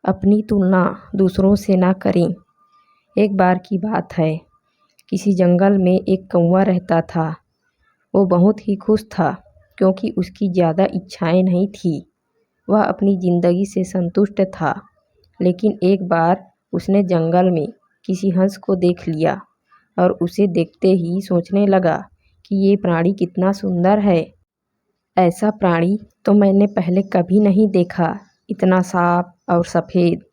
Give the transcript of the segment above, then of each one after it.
अपनी तुलना दूसरों से ना करें। एक बार की बात है, किसी जंगल में एक कौवा रहता था। वो बहुत ही खुश था क्योंकि उसकी ज़्यादा इच्छाएं नहीं थी। वह अपनी ज़िंदगी से संतुष्ट था। लेकिन एक बार उसने जंगल में किसी हंस को देख लिया और उसे देखते ही सोचने लगा कि ये प्राणी कितना सुंदर है। ऐसा प्राणी तो मैंने पहले कभी नहीं देखा, इतना साफ और सफ़ेद।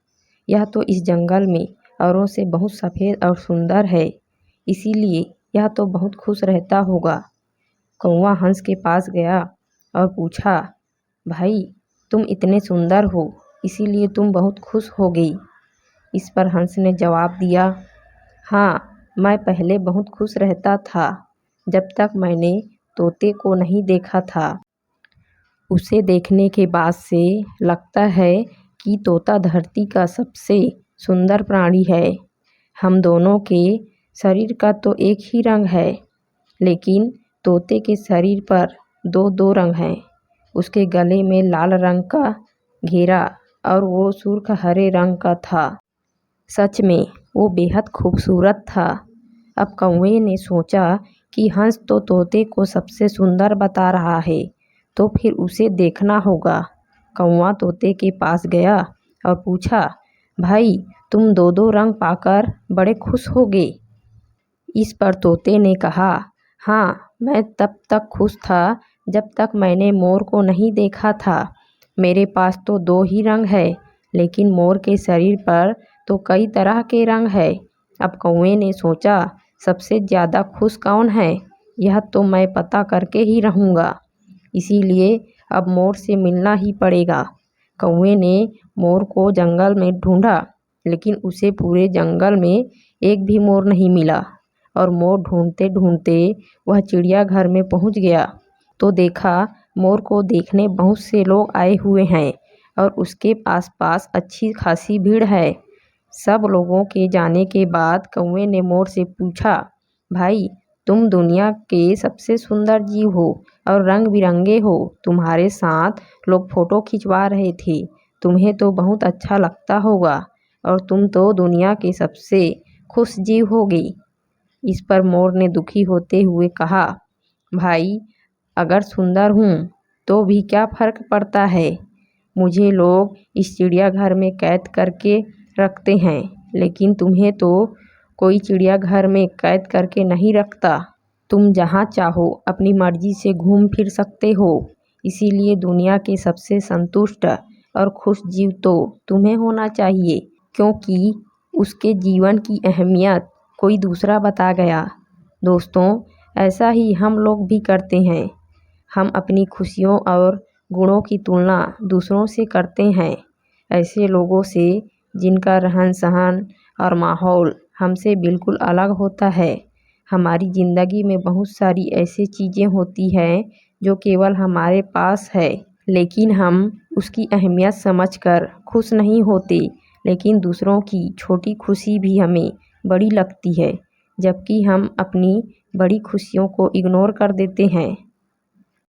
यह तो इस जंगल में औरों से बहुत सफ़ेद और सुंदर है, इसीलिए यह तो बहुत खुश रहता होगा। कौवा हंस के पास गया और पूछा, भाई तुम इतने सुंदर हो, इसीलिए तुम बहुत खुश हो गई। इस पर हंस ने जवाब दिया, हाँ, मैं पहले बहुत खुश रहता था जब तक मैंने तोते को नहीं देखा था। उसे देखने के बाद से लगता है कि तोता धरती का सबसे सुंदर प्राणी है। हम दोनों के शरीर का तो एक ही रंग है, लेकिन तोते के शरीर पर दो दो रंग हैं। उसके गले में लाल रंग का घेरा और वो सुर्ख हरे रंग का था। सच में वो बेहद खूबसूरत था। अब कौवे ने सोचा कि हंस तो तोते को सबसे सुंदर बता रहा है, तो फिर उसे देखना होगा। कौवा तोते के पास गया और पूछा, भाई तुम दो दो रंग पाकर बड़े खुश होगे। इस पर तोते ने कहा, हाँ, मैं तब तक खुश था जब तक मैंने मोर को नहीं देखा था। मेरे पास तो दो ही रंग है, लेकिन मोर के शरीर पर तो कई तरह के रंग है। अब कौवे ने सोचा, सबसे ज़्यादा खुश कौन है, यह तो मैं पता करके ही रहूँगा। इसीलिए अब मोर से मिलना ही पड़ेगा। कौवे ने मोर को जंगल में ढूंढा, लेकिन उसे पूरे जंगल में एक भी मोर नहीं मिला। और मोर ढूंढते ढूंढते वह चिड़ियाघर में पहुंच गया तो देखा मोर को देखने बहुत से लोग आए हुए हैं और उसके आसपास अच्छी खासी भीड़ है। सब लोगों के जाने के बाद कौवे ने मोर से पूछा, भाई तुम दुनिया के सबसे सुंदर जीव हो और रंग बिरंगे हो। तुम्हारे साथ लोग फ़ोटो खिंचवा रहे थे, तुम्हें तो बहुत अच्छा लगता होगा और तुम तो दुनिया के सबसे खुश जीव होगे। इस पर मोर ने दुखी होते हुए कहा, भाई अगर सुंदर हूँ तो भी क्या फ़र्क पड़ता है। मुझे लोग इस चिड़ियाघर में कैद करके रखते हैं, लेकिन तुम्हें तो कोई चिड़ियाघर में कैद करके नहीं रखता। तुम जहाँ चाहो अपनी मर्जी से घूम फिर सकते हो। इसीलिए दुनिया के सबसे संतुष्ट और खुश जीव तो तुम्हें होना चाहिए, क्योंकि उसके जीवन की अहमियत कोई दूसरा बता गया। दोस्तों, ऐसा ही हम लोग भी करते हैं। हम अपनी खुशियों और गुणों की तुलना दूसरों से करते हैं, ऐसे लोगों से जिनका रहन सहन और माहौल हमसे बिल्कुल अलग होता है। हमारी ज़िंदगी में बहुत सारी ऐसी चीज़ें होती हैं जो केवल हमारे पास है, लेकिन हम उसकी अहमियत समझकर खुश नहीं होते। लेकिन दूसरों की छोटी खुशी भी हमें बड़ी लगती है, जबकि हम अपनी बड़ी खुशियों को इग्नोर कर देते हैं।